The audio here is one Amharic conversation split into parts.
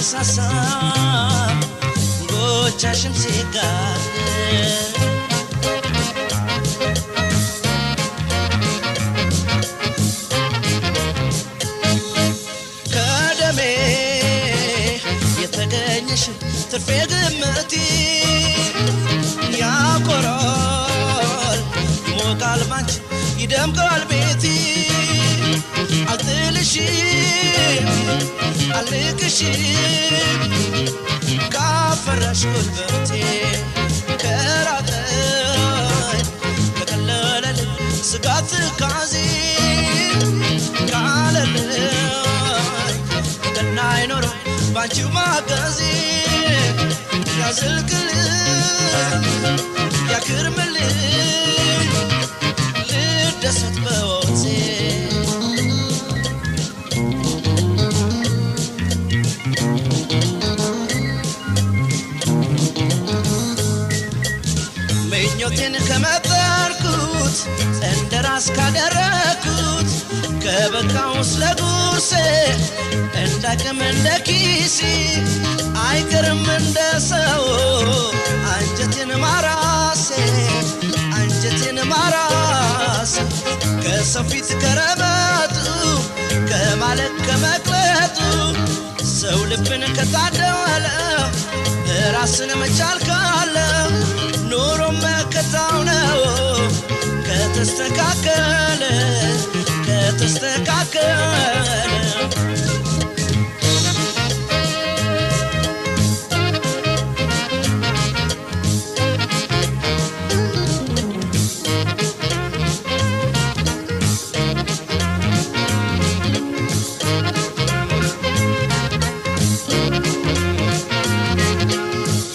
አይሳሳም ጎቻሽን ሲጋር ከደሜ የተገኘሽ ትርፌ ግምቴ ያኮራል ይሞቃል ባንቺ ይደምቃል ቤቴ አልጥልሽም አልቅሽም ካፈራሽ ጉልበቴ ከራቀኝ ከቀለለል ስጋት ካዜ ካለልኝ ገና አይኖረው ባንቺው ማገዜ ያዝልቅልኝ ያክርምልኝ ልደሰት በወቴ ምኞቴን ከመጠርኩት እንደራስ ካደረኩት ከበቃው ስለጉርሴ እንዳቅም እንደኪሲ አይቀርም እንደሰው አንጀቴን ማራሴ አንጀቴን ማራሴ ከሰው ፊት ከረበጡ ከማለት ከመቅለጡ ሰው ልብን ከታደለ ራስን መቻል ካለ ኑሮ መከታው ነው ከተስተካከለ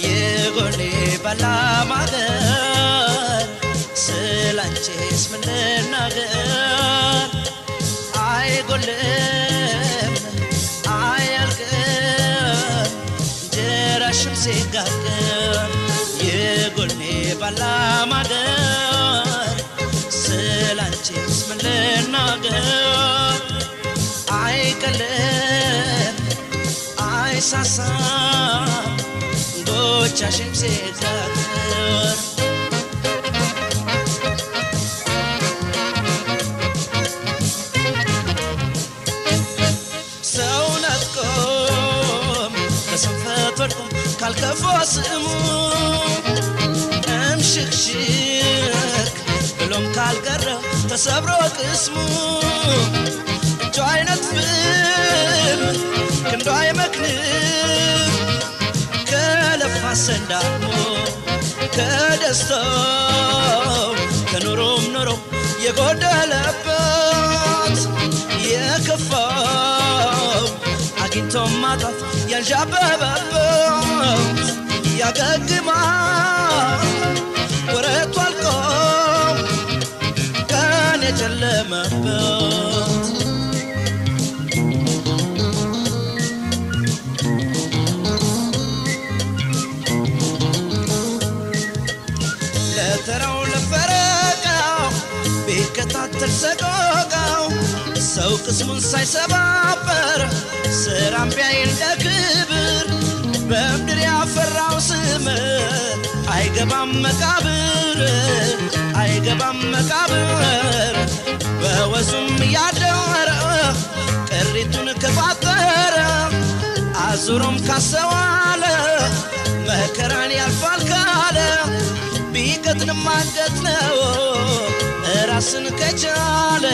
የጎኔ ባላማገር ስላንቺስ ምን ልናገር አይጎልም አያልቅም እንጀራሽም ሲጋገር የጎኔ ባላማገር ስላንቺስ ምን ልናገር አይቀልም አይሳሳም ጎቻሽም ሲጋገር ካልከፋ ስሙ እምሽክሽክ ብሎም ካልቀረ ተሰብሮ ቅስሙ እጁ አይነጥፍም ክንዱ አይመክንም ከለፋ ሰንዳሞ ከደስታው ከኑሮም ኑሮ የጎደለበት የከፋው አግኝቶም ማጣት ያንዣበበበት ያገግማል ወረቱ አልቆ ቀን የጨለመበት ለተራው ለፈረቃው ቢከታተል ሰቆቃው ሰው ቅስሙን ሳይሰባበር ስራም ቢያይ እንደ ክብር በምድር ያፈራው ስም አይገባም መቃብር አይገባም መቃብር በወዙም ያደረ ቅሪቱን ከፋጠረ አዙሮም ካሰዋለ መከራን ያልፋል ካለ ቢቀጥንም ማገት ነው ራስን ከቻለ